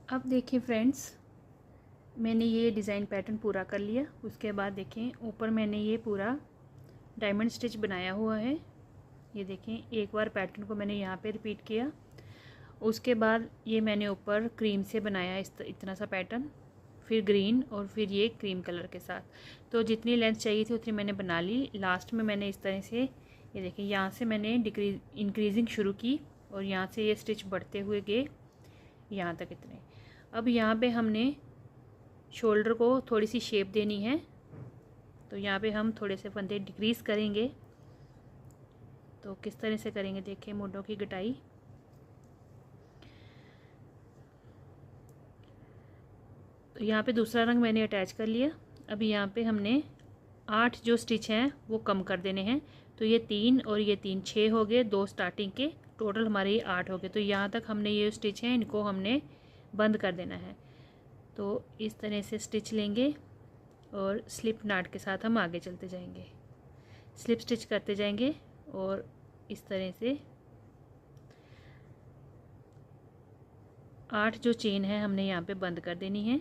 अब देखिए फ्रेंड्स, मैंने ये डिज़ाइन पैटर्न पूरा कर लिया। उसके बाद देखें ऊपर मैंने ये पूरा डायमंड स्टिच बनाया हुआ है। ये देखें, एक बार पैटर्न को मैंने यहाँ पे रिपीट किया। उसके बाद ये मैंने ऊपर क्रीम से बनाया इतना सा पैटर्न, फिर ग्रीन और फिर ये क्रीम कलर के साथ। तो जितनी लेंथ चाहिए थी उतनी मैंने बना ली। लास्ट में मैंने इस तरह से ये देखें, यहाँ से मैंने इंक्रीजिंग शुरू की और यहाँ से ये स्टिच बढ़ते हुए गए यहाँ तक इतने। अब यहाँ पे हमने शोल्डर को थोड़ी सी शेप देनी है, तो यहाँ पे हम थोड़े से फंदे डिक्रीज़ करेंगे। तो किस तरह से करेंगे देखिए, मोढों की घटाई। तो यहाँ पे दूसरा रंग मैंने अटैच कर लिया। अब यहाँ पे हमने 8 जो स्टिच हैं वो कम कर देने हैं। तो ये 3 और ये 3 6 हो गए, 2 स्टार्टिंग के, टोटल हमारे ये 8 हो गए। तो यहाँ तक हमने ये स्टिच हैं इनको हमने बंद कर देना है। तो इस तरह से स्टिच लेंगे और स्लिप नाट के साथ हम आगे चलते जाएंगे, स्लिप स्टिच करते जाएंगे और इस तरह से 8 जो चेन है हमने यहाँ पे बंद कर देनी है।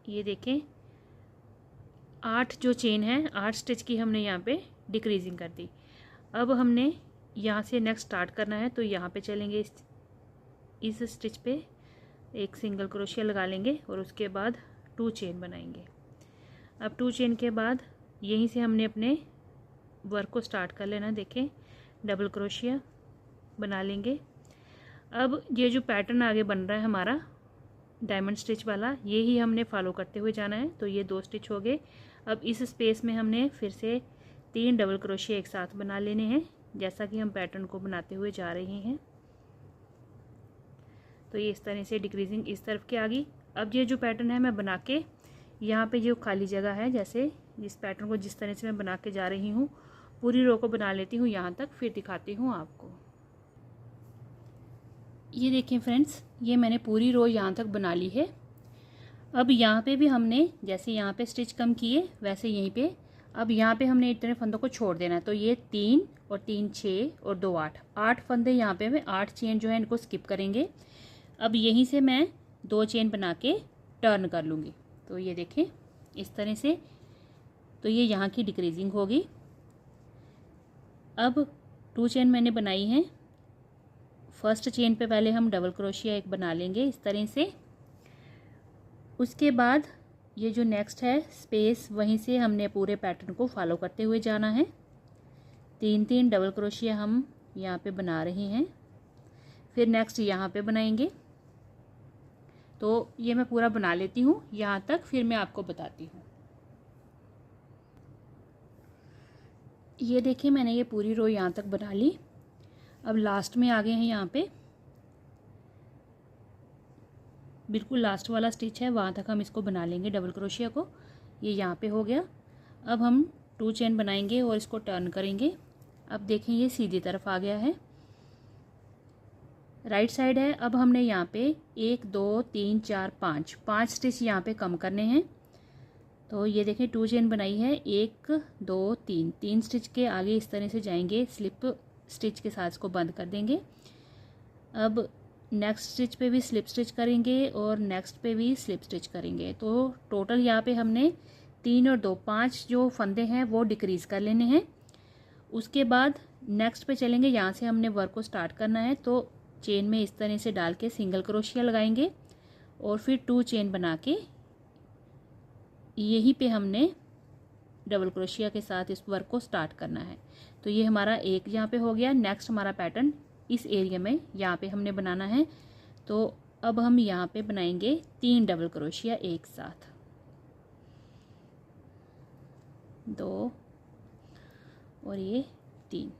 ये देखें, 8 जो चेन है, 8 स्टिच की हमने यहाँ पे डिक्रीजिंग कर दी। अब हमने यहाँ से नेक्स्ट स्टार्ट करना है, तो यहाँ पे चलेंगे, इस स्टिच पे एक सिंगल क्रोशिया लगा लेंगे और उसके बाद 2 चेन बनाएंगे। अब 2 चेन के बाद यहीं से हमने अपने वर्क को स्टार्ट कर लेना। देखें, डबल क्रोशिया बना लेंगे। अब ये जो पैटर्न आगे बन रहा है हमारा डायमंड स्टिच वाला, ये ही हमने फॉलो करते हुए जाना है। तो ये 2 स्टिच हो गए। अब इस स्पेस में हमने फिर से 3 डबल क्रोशिया एक साथ बना लेने हैं, जैसा कि हम पैटर्न को बनाते हुए जा रहे हैं। तो ये इस तरह से डिक्रीजिंग इस तरफ के आ गई। अब ये जो पैटर्न है मैं बना के यहाँ पे जो खाली जगह है, जैसे जिस पैटर्न को जिस तरह से मैं बना के जा रही हूँ, पूरी रो को बना लेती हूँ यहाँ तक, फिर दिखाती हूँ आपको। ये देखें फ्रेंड्स, ये मैंने पूरी रो यहाँ तक बना ली है। अब यहाँ पे भी हमने जैसे यहाँ पे स्टिच कम किए वैसे यहीं पे, अब यहाँ पे हमने इतने फंदों को छोड़ देना है। तो ये 3 और 3 6 और 2 8 फंदे यहाँ पे मैं 8 चेन जो है इनको स्किप करेंगे। अब यहीं से मैं 2 चेन बना के टर्न कर लूँगी। तो ये देखें इस तरह से, तो ये यहाँ की डिक्रीजिंग होगी। अब 2 चेन मैंने बनाई हैं। फर्स्ट चेन पे पहले हम डबल क्रोशिया एक बना लेंगे इस तरह से। उसके बाद ये जो नेक्स्ट है स्पेस, वहीं से हमने पूरे पैटर्न को फॉलो करते हुए जाना है। 3 डबल क्रोशिया हम यहाँ पे बना रहे हैं, फिर नेक्स्ट यहाँ पे बनाएंगे। तो ये मैं पूरा बना लेती हूँ यहाँ तक, फिर मैं आपको बताती हूँ। ये देखिए, मैंने ये पूरी रो यहाँ तक बना ली। अब लास्ट में आ गए हैं, यहाँ पे बिल्कुल लास्ट वाला स्टिच है, वहाँ तक हम इसको बना लेंगे डबल क्रोशिया को। ये यहाँ पे हो गया। अब हम 2 चेन बनाएंगे और इसको टर्न करेंगे। अब देखें ये सीधी तरफ आ गया है, राइट साइड है। अब हमने यहाँ पे 1 2 3 4 5 स्टिच यहाँ पे कम करने हैं। तो ये देखें 2 चेन बनाई है, 1 2 3 स्टिच के आगे इस तरह से जाएंगे, स्लिप स्टिच के साथ इसको बंद कर देंगे। अब नेक्स्ट स्टिच पे भी स्लिप स्टिच करेंगे और नेक्स्ट पे भी स्लिप स्टिच करेंगे। तो टोटल यहाँ पे हमने 3 और 2 5 जो फंदे हैं वो डिक्रीज़ कर लेने हैं। उसके बाद नेक्स्ट पे चलेंगे, यहाँ से हमने वर्क को स्टार्ट करना है। तो चेन में इस तरह से डाल के सिंगल क्रोशिया लगाएंगे और फिर 2 चेन बना के यहीं पे हमने डबल क्रोशिया के साथ इस वर्क को स्टार्ट करना है। तो ये हमारा एक यहाँ पे हो गया। नेक्स्ट हमारा पैटर्न इस एरिया में यहाँ पे हमने बनाना है। तो अब हम यहाँ पे बनाएंगे 3 डबल क्रोशिया एक साथ, 2 और ये 3।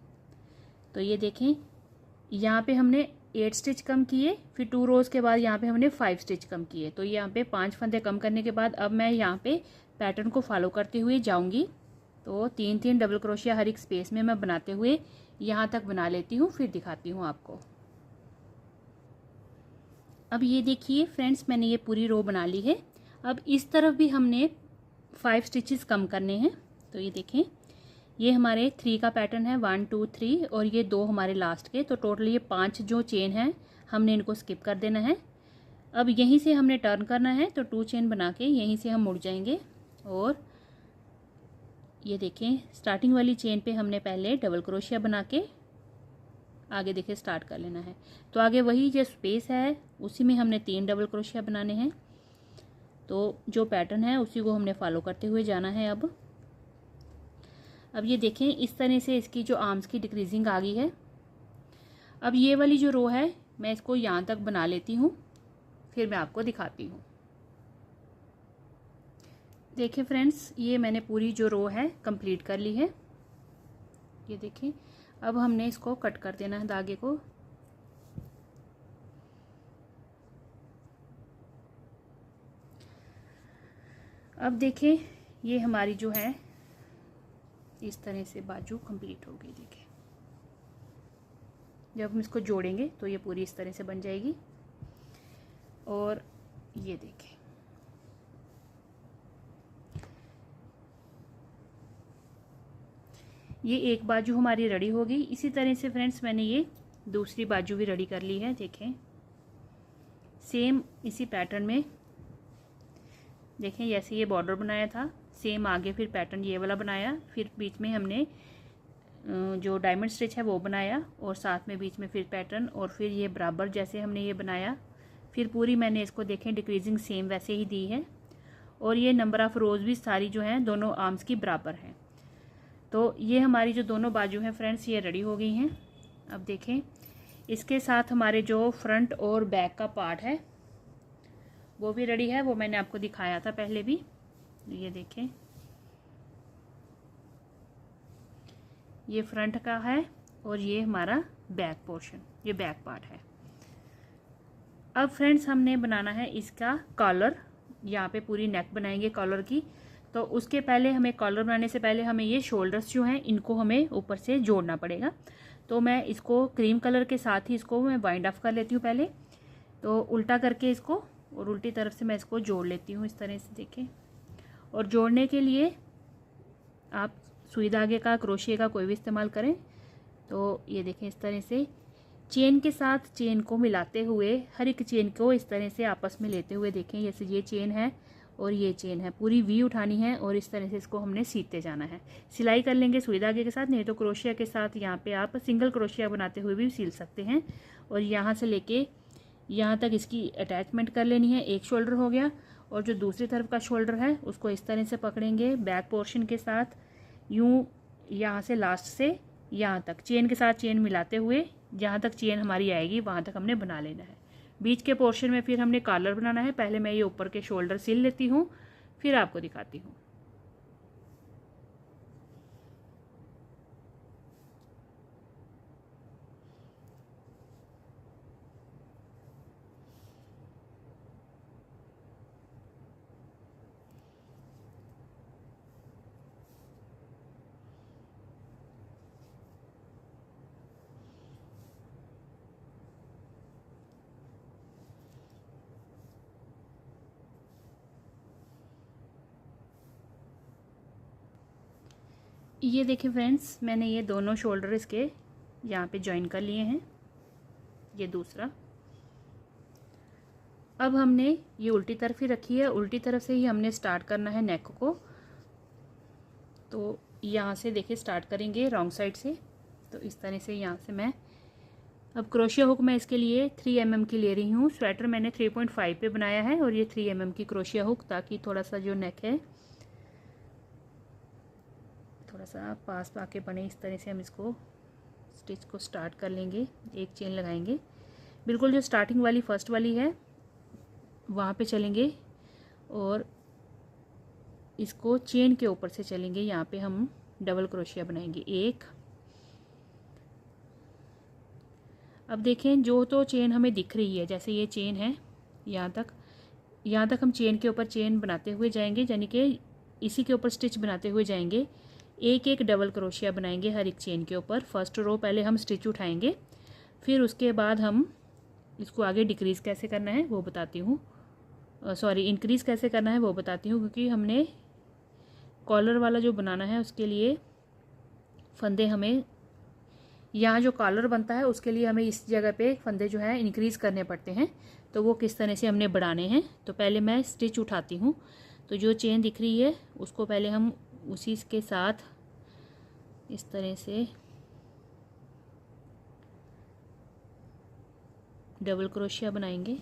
तो ये देखें, यहाँ पे हमने 8 स्टिच कम किए, फिर 2 रोज के बाद यहाँ पे हमने 5 स्टिच कम किए। तो यहाँ पे 5 फंदे कम करने के बाद अब मैं यहाँ पे पैटर्न को फॉलो करते हुए जाऊँगी। तो 3 डबल क्रोशिया हर एक स्पेस में मैं बनाते हुए यहाँ तक बना लेती हूँ, फिर दिखाती हूँ आपको। अब ये देखिए फ्रेंड्स, मैंने ये पूरी रो बना ली है। अब इस तरफ भी हमने 5 स्टिचेस कम करने हैं। तो ये देखें, ये हमारे 3 का पैटर्न है, 1 2 3, और ये 2 हमारे लास्ट के, तो टोटल ये 5 जो चेन हैं हमने इनको स्किप कर देना है। अब यहीं से हमने टर्न करना है, तो 2 चेन बना के यहीं से हम मुड़ जाएंगे और ये देखें स्टार्टिंग वाली चेन पे हमने पहले डबल क्रोशिया बना के आगे देखें स्टार्ट कर लेना है। तो आगे वही जो स्पेस है उसी में हमने 3 डबल क्रोशिया बनाने हैं। तो जो पैटर्न है उसी को हमने फॉलो करते हुए जाना है। अब ये देखें इस तरह से इसकी जो आर्म्स की डिक्रीजिंग आ गई है। अब ये वाली जो रो है मैं इसको यहाँ तक बना लेती हूँ, फिर मैं आपको दिखाती हूँ। देखिए फ्रेंड्स, ये मैंने पूरी जो रो है कंप्लीट कर ली है। ये देखें, अब हमने इसको कट कर देना है धागे को। अब देखें ये हमारी जो है इस तरह से बाजू कंप्लीट हो गई। देखिए जब हम इसको जोड़ेंगे तो ये पूरी इस तरह से बन जाएगी। और ये देखें ये एक बाजू हमारी रेडी हो गई। इसी तरह से फ्रेंड्स मैंने ये दूसरी बाजू भी रेडी कर ली है। देखें सेम इसी पैटर्न में, देखें जैसे ये बॉर्डर बनाया था सेम आगे फिर पैटर्न ये वाला बनाया, फिर बीच में हमने जो डायमंड स्टिच है वो बनाया और साथ में बीच में फिर पैटर्न, और फिर ये बराबर जैसे हमने ये बनाया, फिर पूरी मैंने इसको देखें डिक्रीजिंग सेम वैसे ही दी है। और ये नंबर ऑफ़ रोज़ भी सारी जो हैं दोनों आर्म्स की बराबर हैं। तो ये हमारी जो दोनों बाजू हैं फ्रेंड्स ये रेडी हो गई हैं। अब देखें इसके साथ हमारे जो फ्रंट और बैक का पार्ट है वो भी रेडी है, वो मैंने आपको दिखाया था पहले भी। ये देखें ये फ्रंट का है और ये हमारा बैक पोर्शन, ये बैक पार्ट है। अब फ्रेंड्स हमने बनाना है इसका कॉलर, यहाँ पे पूरी नेक बनाएंगे कॉलर की। तो उसके पहले हमें कॉलर बनाने से पहले हमें ये शोल्डर्स जो हैं इनको हमें ऊपर से जोड़ना पड़ेगा। तो मैं इसको क्रीम कलर के साथ ही इसको मैं वाइंड ऑफ कर लेती हूँ पहले। तो उल्टा करके इसको और उल्टी तरफ से मैं इसको जोड़ लेती हूँ इस तरह से। देखें, और जोड़ने के लिए आप सुई धागे का क्रोशिया का कोई भी इस्तेमाल करें। तो ये देखें इस तरह से चेन के साथ चेन को मिलाते हुए हर एक चेन को इस तरह से आपस में लेते हुए देखें, जैसे ये चेन है और ये चेन है, पूरी वी उठानी है और इस तरह से इसको हमने सीते जाना है। सिलाई कर लेंगे सुई धागे के साथ, नहीं तो क्रोशिया के साथ यहाँ पे आप सिंगल क्रोशिया बनाते हुए भी सिल सकते हैं। और यहाँ से लेके यहाँ तक इसकी अटैचमेंट कर लेनी है। एक शोल्डर हो गया, और जो दूसरी तरफ का शोल्डर है उसको इस तरह से पकड़ेंगे बैक पोर्शन के साथ, यूँ यहाँ से लास्ट से यहाँ तक चेन के साथ चेन मिलाते हुए जहाँ तक चेन हमारी आएगी वहाँ तक हमने बना लेना है। बीच के पोर्शन में फिर हमने कॉलर बनाना है। पहले मैं ये ऊपर के शोल्डर सिल लेती हूँ, फिर आपको दिखाती हूँ। ये देखिए फ्रेंड्स, मैंने ये दोनों शोल्डर इसके यहाँ पे जॉइन कर लिए हैं। ये दूसरा, अब हमने ये उल्टी तरफ ही रखी है, उल्टी तरफ से ही हमने स्टार्ट करना है नेक को। तो यहाँ से देखिए स्टार्ट करेंगे रॉन्ग साइड से। तो इस तरह से यहाँ से मैं अब क्रोशिया हुक मैं इसके लिए 3 mm की ले रही हूँ। स्वेटर मैंने 3.5 पे बनाया है और ये 3 mm की क्रोशिया हुक, ताकि थोड़ा सा जो नेक है थोड़ा सा पास आके बने। इस तरह से हम इसको स्टिच को स्टार्ट कर लेंगे। एक चेन लगाएंगे, बिल्कुल जो स्टार्टिंग वाली फर्स्ट वाली है वहाँ पे चलेंगे और इसको चेन के ऊपर से चलेंगे। यहाँ पे हम डबल क्रोशिया बनाएंगे एक। अब देखें जो तो चेन हमें दिख रही है, जैसे ये चेन है यहाँ तक हम चेन के ऊपर चेन बनाते हुए जाएंगे, यानी कि इसी के ऊपर स्टिच बनाते हुए जाएंगे। एक एक डबल क्रोशिया बनाएंगे हर एक चेन के ऊपर। फर्स्ट रो पहले हम स्टिच उठाएंगे, फिर उसके बाद हम इसको आगे डिक्रीज़ कैसे करना है वो बताती हूँ, सॉरी इंक्रीज़ कैसे करना है वो बताती हूँ। क्योंकि हमने कॉलर वाला जो बनाना है उसके लिए फंदे हमें यहाँ जो कॉलर बनता है उसके लिए हमें इस जगह पे फंदे जो है इंक्रीज़ करने पड़ते हैं। तो वो किस तरह से हमने बढ़ाने हैं, तो पहले मैं स्टिच उठाती हूँ। तो जो चेन दिख रही है उसको पहले हम उसी के साथ इस तरह से डबल क्रोशिया बनाएंगे।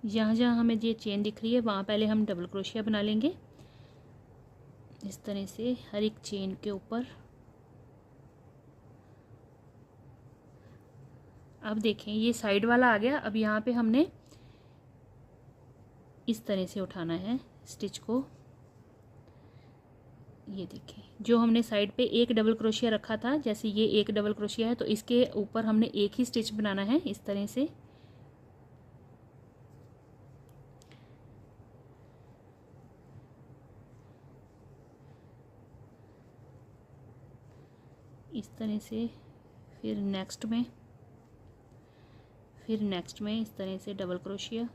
जहाँ जहाँ हमें ये चेन दिख रही है वहाँ पहले हम डबल क्रोशिया बना लेंगे इस तरह से हर एक चेन के ऊपर। अब देखें ये साइड वाला आ गया। अब यहाँ पे हमने इस तरह से उठाना है स्टिच को। ये देखें जो हमने साइड पे एक डबल क्रोशिया रखा था, जैसे ये एक डबल क्रोशिया है तो इसके ऊपर हमने एक ही स्टिच बनाना है इस तरह से। इस तरह से फिर नेक्स्ट में इस तरह से डबल क्रोशिया।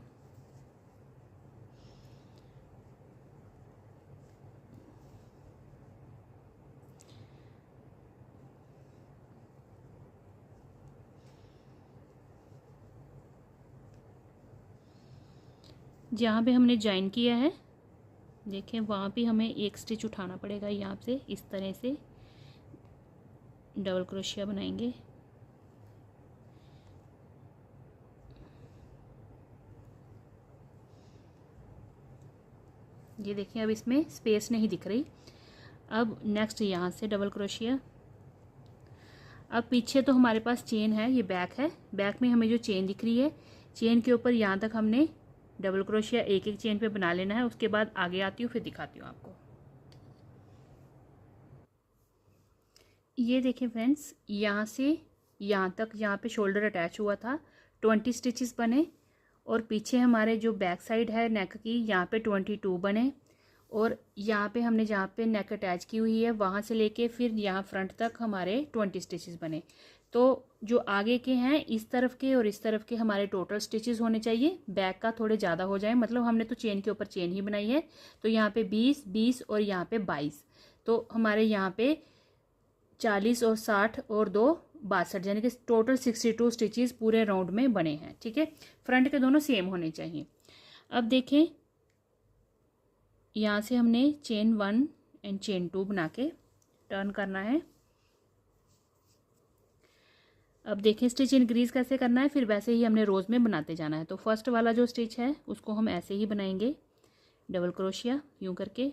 जहाँ पे हमने जॉइन किया है देखें वहाँ पे हमें एक स्टिच उठाना पड़ेगा। यहाँ से इस तरह से डबल क्रोशिया बनाएंगे। ये देखिए अब इसमें स्पेस नहीं दिख रही। अब नेक्स्ट यहाँ से डबल क्रोशिया। अब पीछे तो हमारे पास चेन है, ये बैक है। बैक में हमें जो चेन दिख रही है चेन के ऊपर यहाँ तक हमने डबल क्रोशिया एक एक चेन पे बना लेना है। उसके बाद आगे आती हूँ फिर दिखाती हूँ आपको। ये देखें फ्रेंड्स यहाँ से यहाँ तक यहाँ पे शोल्डर अटैच हुआ था 20 स्टिचेस बने, और पीछे हमारे जो बैक साइड है नेक की यहाँ पे 22 बने, और यहाँ पे हमने जहाँ पे नेक अटैच की हुई है वहाँ से लेके फिर यहाँ फ्रंट तक हमारे 20 स्टिचेस बने। तो जो आगे के हैं इस तरफ के और इस तरफ के हमारे टोटल स्टिचेस होने चाहिए बैक का थोड़े ज़्यादा हो जाए, मतलब हमने तो चेन के ऊपर चेन ही बनाई है। तो यहाँ पे 20 और यहाँ पे 22, तो हमारे यहाँ पे 40 और 60 और 2 62, यानी कि टोटल 62 स्टिचेस पूरे राउंड में बने हैं। ठीक है, फ्रंट के दोनों सेम होने चाहिए। अब देखें यहाँ से हमने चेन 1 एंड चेन 2 बना के टर्न करना है। अब देखें स्टिच इंक्रीज कैसे करना है, फिर वैसे ही हमने रोज़ में बनाते जाना है। तो फर्स्ट वाला जो स्टिच है उसको हम ऐसे ही बनाएंगे डबल क्रोशिया यूँ करके।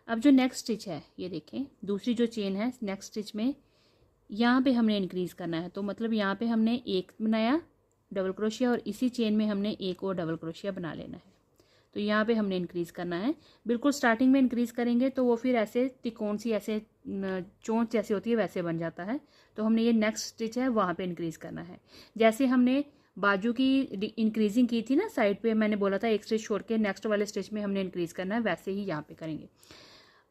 अब जो नेक्स्ट स्टिच है ये देखें दूसरी जो चेन है नेक्स्ट स्टिच में यहाँ पे हमने इंक्रीज़ करना है। तो मतलब यहाँ पे हमने एक बनाया डबल क्रोशिया और इसी चेन में हमने एक और डबल क्रोशिया बना लेना है। तो यहाँ पे हमने इंक्रीज़ करना है। बिल्कुल स्टार्टिंग में इंक्रीज़ करेंगे तो वो फिर ऐसे तिकोन सी ऐसे चोंच जैसे होती है वैसे बन जाता है। तो हमने ये नेक्स्ट स्टिच है वहाँ पे इंक्रीज़ करना है। जैसे हमने बाजू की इंक्रीजिंग की थी ना साइड पे, मैंने बोला था एक स्टिच छोड़ के नेक्स्ट वाले स्टिच में हमने इंक्रीज़ करना है, वैसे ही यहाँ पे करेंगे।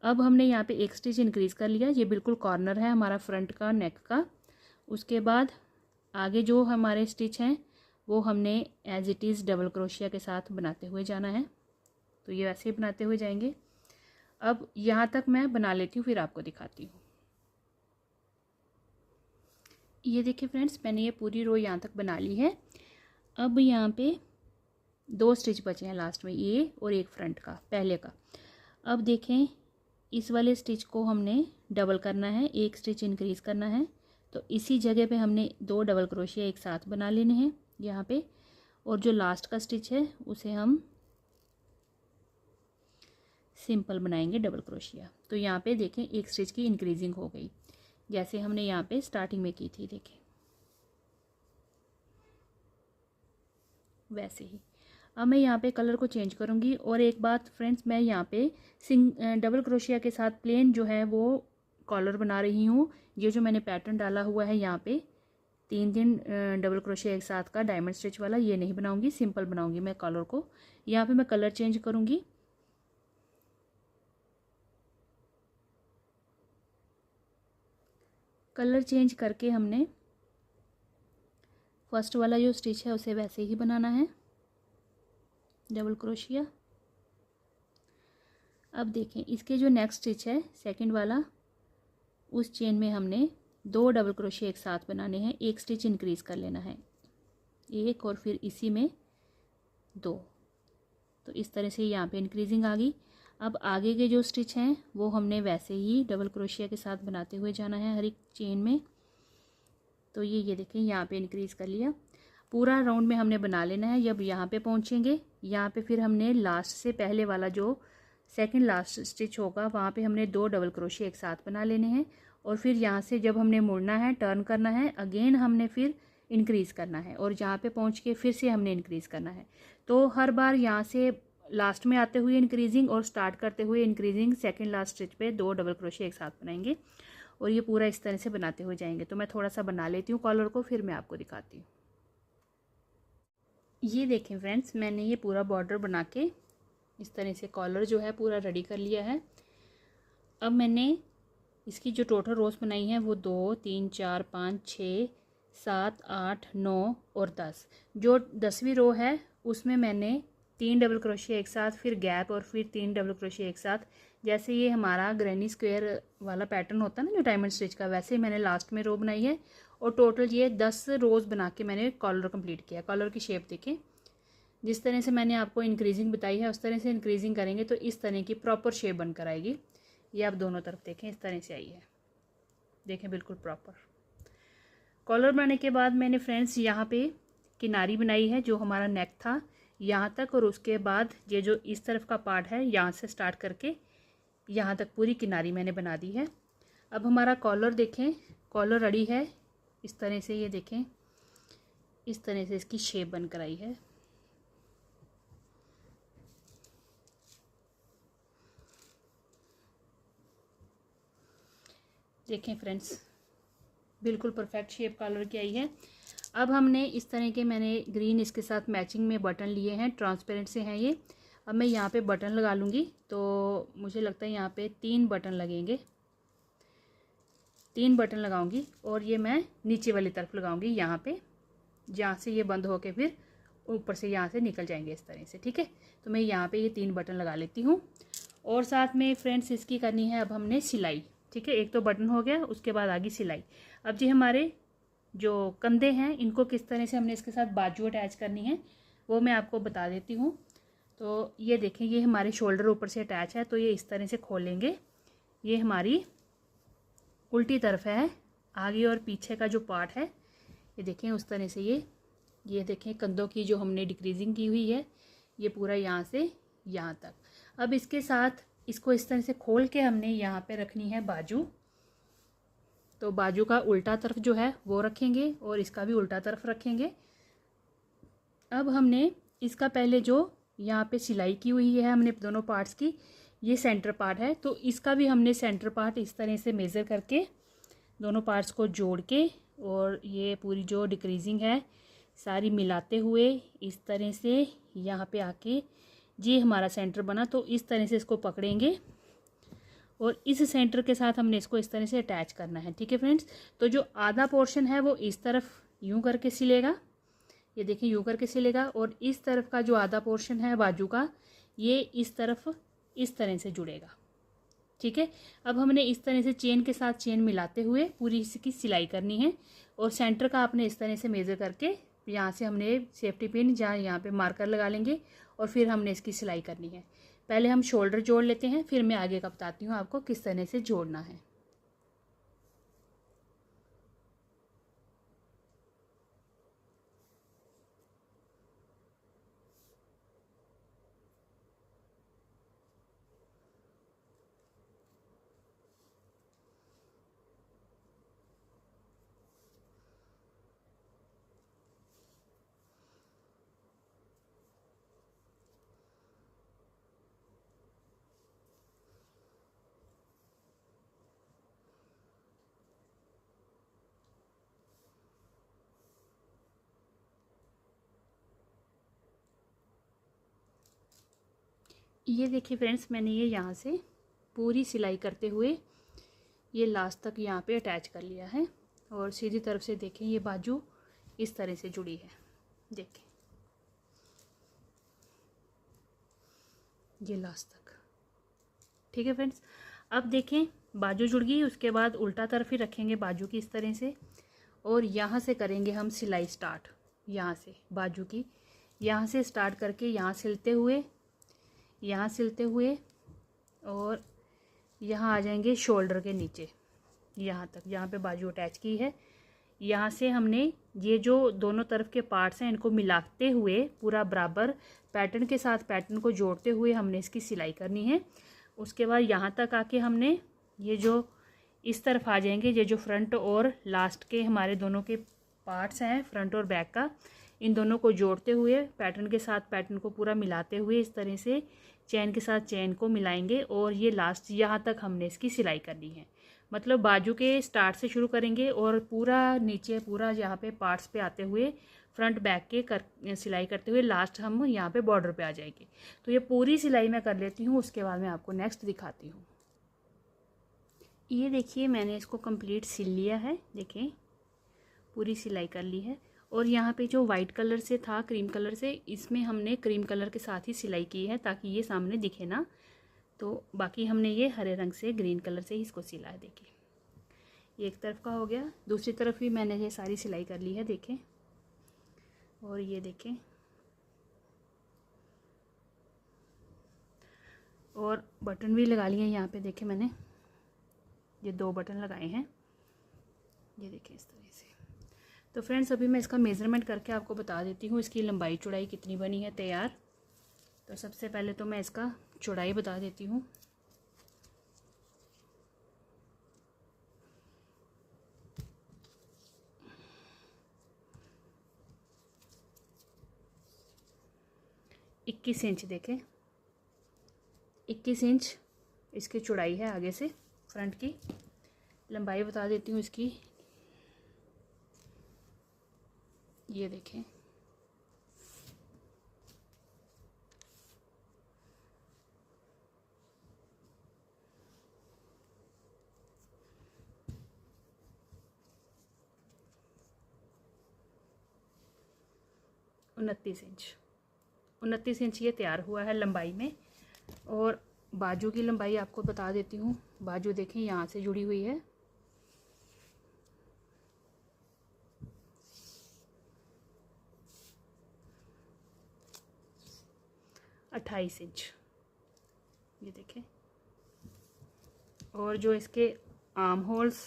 अब हमने यहाँ पे एक स्टिच इंक्रीज़ कर लिया, ये बिल्कुल कॉर्नर है हमारा फ्रंट का नेक का। उसके बाद आगे जो हमारे स्टिच हैं वो हमने एज इट इज़ डबल क्रोशिया के साथ बनाते हुए जाना है। तो ये वैसे ही बनाते हुए जाएंगे। अब यहाँ तक मैं बना लेती हूँ फिर आपको दिखाती हूँ। ये देखिए फ्रेंड्स मैंने ये पूरी रो यहाँ तक बना ली है। अब यहाँ पे 2 स्टिच बचे हैं लास्ट में, ये और एक फ्रंट का पहले का। अब देखें इस वाले स्टिच को हमने डबल करना है, एक स्टिच इंक्रीज़ करना है। तो इसी जगह पे हमने 2 डबल क्रोशिया एक साथ बना लेने हैं यहाँ पे, और जो लास्ट का स्टिच है उसे हम सिंपल बनाएंगे डबल क्रोशिया। तो यहाँ पे देखें एक स्टिच की इंक्रीजिंग हो गई जैसे हमने यहाँ पे स्टार्टिंग में की थी, देखें वैसे ही। अब मैं यहाँ पे कलर को चेंज करूँगी। और एक बात फ्रेंड्स, मैं यहाँ पे डबल क्रोशिया के साथ प्लेन जो है वो कॉलर बना रही हूँ। ये जो मैंने पैटर्न डाला हुआ है यहाँ पे 3 डबल क्रोशिया एक साथ का डायमंड स्टिच वाला, ये नहीं बनाऊँगी, सिंपल बनाऊँगी मैं कॉलर को। यहाँ पे मैं कलर चेंज करूँगी। कलर चेंज करके हमने फर्स्ट वाला जो स्टिच है उसे वैसे ही बनाना है, डबल क्रोशिया। अब देखें इसके जो नेक्स्ट स्टिच है सेकंड वाला, उस चेन में हमने 2 डबल क्रोशिया एक साथ बनाने हैं, एक स्टिच इंक्रीज़ कर लेना है, एक और फिर इसी में 2। तो इस तरह से यहाँ पे इंक्रीजिंग आ गई। अब आगे के जो स्टिच हैं वो हमने वैसे ही डबल क्रोशिया के साथ बनाते हुए जाना है हर एक चेन में। तो ये देखें यहाँ पे इंक्रीज़ कर लिया, पूरा राउंड में हमने बना लेना है। जब यहाँ पे पहुँचेंगे, यहाँ पे फिर हमने लास्ट से पहले वाला जो सेकंड लास्ट स्टिच होगा वहाँ पे हमने 2 डबल क्रोशिया एक साथ बना लेने हैं। और फिर यहाँ से जब हमने मुड़ना है, टर्न करना है, अगेन हमने फिर इंक्रीज़ करना है और यहाँ पे पहुँच के फिर से हमने इंक्रीज़ करना है। तो हर बार यहाँ से लास्ट में आते हुए इंक्रीजिंग और स्टार्ट करते हुए इंक्रीजिंग, सेकंड लास्ट स्टिच पे 2 डबल क्रोशिया एक साथ बनाएंगे और ये पूरा इस तरह से बनाते हुए जाएंगे। तो मैं थोड़ा सा बना लेती हूँ कॉलर को, फिर मैं आपको दिखाती हूँ। ये देखें फ्रेंड्स, मैंने ये पूरा बॉर्डर बना के इस तरह से कॉलर जो है पूरा रेडी कर लिया है। अब मैंने इसकी जो टोटल रोज़ बनाई है वो 2, 3, 4, 5, 6, 7, 8, 9 और 10। जो 10वीं रो है उसमें मैंने 3 डबल क्रोशिया एक साथ, फिर गैप और फिर 3 डबल क्रोशिया एक साथ। जैसे ये हमारा ग्रैनी स्क्वायर वाला पैटर्न होता है ना जो डायमंड स्टिच का, वैसे ही मैंने लास्ट में रो बनाई है। और टोटल ये 10 रोज़ बना के मैंने कॉलर कंप्लीट किया। कॉलर की शेप देखें, जिस तरह से मैंने आपको इंक्रीजिंग बताई है उस तरह से इंक्रीजिंग करेंगे तो इस तरह की प्रॉपर शेप बनकर आएगी। ये आप दोनों तरफ देखें, इस तरह से आई है, देखें बिल्कुल प्रॉपर। कॉलर बनाने के बाद मैंने फ्रेंड्स यहाँ पे किनारी बनाई है जो हमारा नेक था यहाँ तक, और उसके बाद ये जो इस तरफ का पार्ट है यहाँ से स्टार्ट करके यहाँ तक पूरी किनारी मैंने बना दी है। अब हमारा कॉलर देखें, कॉलर रेडी है इस तरह से, ये देखें इस तरह से इसकी शेप बनकर आई है। देखें फ्रेंड्स, बिल्कुल परफेक्ट शेप कॉलर की आई है। अब हमने इस तरह के मैंने ग्रीन इसके साथ मैचिंग में बटन लिए हैं, ट्रांसपेरेंट से हैं ये। अब मैं यहाँ पे बटन लगा लूँगी, तो मुझे लगता है यहाँ पे 3 बटन लगेंगे, 3 बटन लगाऊंगी और ये मैं नीचे वाली तरफ लगाऊंगी यहाँ पे, जहाँ से ये बंद होके फिर ऊपर से यहाँ से निकल जाएंगे इस तरह से, ठीक है। तो मैं यहाँ पे ये 3 बटन लगा लेती हूँ। और साथ में फ्रेंड्स इसकी करनी है अब हमने सिलाई, ठीक है। एक तो बटन हो गया, उसके बाद आगे सिलाई। अब जी हमारे जो कंधे हैं इनको किस तरह से हमने इसके साथ बाजू अटैच करनी है वो मैं आपको बता देती हूँ। तो ये देखें, ये हमारे शोल्डर ऊपर से अटैच है, तो ये इस तरह से खोलेंगे। ये हमारी उल्टी तरफ है, आगे और पीछे का जो पार्ट है ये देखें उस तरह से ये देखें कंधों की जो हमने डिक्रीजिंग की हुई है ये पूरा यहाँ से यहाँ तक। अब इसके साथ इसको इस तरह से खोल के हमने यहाँ पे रखनी है बाजू। तो बाजू का उल्टा तरफ जो है वो रखेंगे और इसका भी उल्टा तरफ रखेंगे। अब हमने इसका पहले जो यहाँ पे सिलाई की हुई है हमने दोनों पार्ट्स की, ये सेंटर पार्ट है, तो इसका भी हमने सेंटर पार्ट इस तरह से मेज़र करके दोनों पार्ट्स को जोड़ के और ये पूरी जो डिक्रीजिंग है सारी मिलाते हुए इस तरह से यहाँ पे आके ये हमारा सेंटर बना। तो इस तरह से इसको पकड़ेंगे और इस सेंटर के साथ हमने इसको इस तरह से अटैच करना है, ठीक है फ्रेंड्स। तो जो आधा पोर्शन है वो इस तरफ यूं करके सिलेगा, ये देखिए यूं करके सिलेगा, और इस तरफ का जो आधा पोर्शन है बाजू का ये इस तरफ इस तरह से जुड़ेगा, ठीक है। अब हमने इस तरह से चेन के साथ चेन मिलाते हुए पूरी इसकी सिलाई करनी है और सेंटर का आपने इस तरह से मेज़र करके यहाँ से हमने सेफ्टी पिन जहाँ यहाँ पे मार्कर लगा लेंगे और फिर हमने इसकी सिलाई करनी है। पहले हम शोल्डर जोड़ लेते हैं, फिर मैं आगे का बताती हूँ आपको किस तरह से जोड़ना है। ये देखिए फ्रेंड्स, मैंने ये यहाँ से पूरी सिलाई करते हुए ये लास्ट तक यहाँ पे अटैच कर लिया है और सीधी तरफ से देखें ये बाजू इस तरह से जुड़ी है, देखें ये लास्ट तक। ठीक है फ्रेंड्स, अब देखें बाजू जुड़ गई, उसके बाद उल्टा तरफ ही रखेंगे बाजू की इस तरह से, और यहाँ से करेंगे हम सिलाई स्टार्ट। यहाँ से बाजू की यहाँ से स्टार्ट करके यहाँ सिलते हुए और यहाँ आ जाएंगे शोल्डर के नीचे, यहाँ तक, यहाँ पे बाजू अटैच की है। यहाँ से हमने ये जो दोनों तरफ के पार्ट्स हैं इनको मिलाते हुए पूरा बराबर पैटर्न के साथ पैटर्न को जोड़ते हुए हमने इसकी सिलाई करनी है। उसके बाद यहाँ तक आके हमने ये जो इस तरफ आ जाएंगे, ये जो फ्रंट और लास्ट के हमारे दोनों के पार्ट्स हैं फ्रंट और बैक का, इन दोनों को जोड़ते हुए पैटर्न के साथ पैटर्न को पूरा मिलाते हुए इस तरह से चेन के साथ चेन को मिलाएंगे और ये लास्ट यहाँ तक हमने इसकी सिलाई करनी है। मतलब बाजू के स्टार्ट से शुरू करेंगे और पूरा नीचे पूरा यहाँ पे पार्ट्स पे आते हुए फ्रंट बैक के सिलाई करते हुए लास्ट हम यहाँ पे बॉर्डर पे आ जाएंगे। तो ये पूरी सिलाई मैं कर लेती हूँ, उसके बाद मैं आपको नेक्स्ट दिखाती हूँ। ये देखिए मैंने इसको कंप्लीट सिल लिया है, देखें पूरी सिलाई कर ली है। और यहाँ पे जो वाइट कलर से था क्रीम कलर से, इसमें हमने क्रीम कलर के साथ ही सिलाई की है ताकि ये सामने दिखे ना। तो बाकी हमने ये हरे रंग से ग्रीन कलर से ही इसको सिला है। देखिए ये एक तरफ का हो गया, दूसरी तरफ भी मैंने ये सारी सिलाई कर ली है, देखें। और ये देखें, और बटन भी लगा लिए यहाँ पे, देखें मैंने ये 2 बटन लगाए हैं, ये देखें इस तरह से। तो फ्रेंड्स अभी मैं इसका मेज़रमेंट करके आपको बता देती हूँ इसकी लंबाई चौड़ाई कितनी बनी है तैयार। तो सबसे पहले तो मैं इसका चौड़ाई बता देती हूँ। इक्कीस इंच, देखें 21 इंच इसकी चौड़ाई है आगे से। फ्रंट की लंबाई बता देती हूँ इसकी, ये देखें उनतीस इंच ये तैयार हुआ है लंबाई में। और बाजू की लंबाई आपको बता देती हूँ। बाजू देखें यहाँ से जुड़ी हुई है, 28 इंच, ये देखें। और जो इसके आर्म होल्स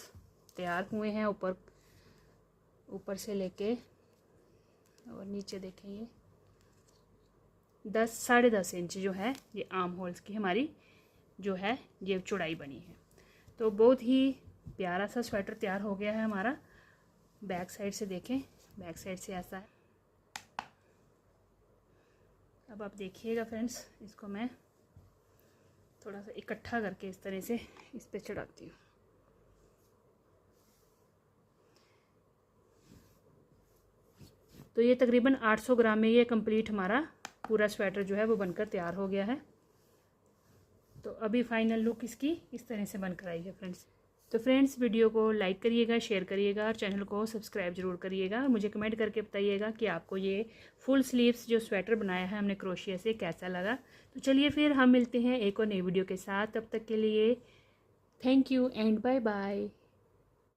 तैयार हुए हैं ऊपर से लेके और नीचे देखें, ये 10-10.5 इंच जो है ये आर्म होल्स की हमारी जो है ये चौड़ाई बनी है। तो बहुत ही प्यारा सा स्वेटर तैयार हो गया है हमारा। बैक साइड से देखें, बैक साइड से ऐसा है। अब आप देखिएगा फ्रेंड्स, इसको मैं थोड़ा सा इकट्ठा करके इस तरह से इस पे चढ़ाती हूँ। तो ये तकरीबन 800 ग्राम में ये कंप्लीट हमारा पूरा स्वेटर जो है वो बनकर तैयार हो गया है। तो अभी फाइनल लुक इसकी इस तरह से बनकर आई है फ्रेंड्स। तो फ्रेंड्स वीडियो को लाइक करिएगा, शेयर करिएगा और चैनल को सब्सक्राइब जरूर करिएगा। मुझे कमेंट करके बताइएगा कि आपको ये फुल स्लीव्स जो स्वेटर बनाया है हमने क्रोशिया से कैसा लगा। तो चलिए फिर हम मिलते हैं एक और नई वीडियो के साथ। तब तक के लिए thank you and bye bye.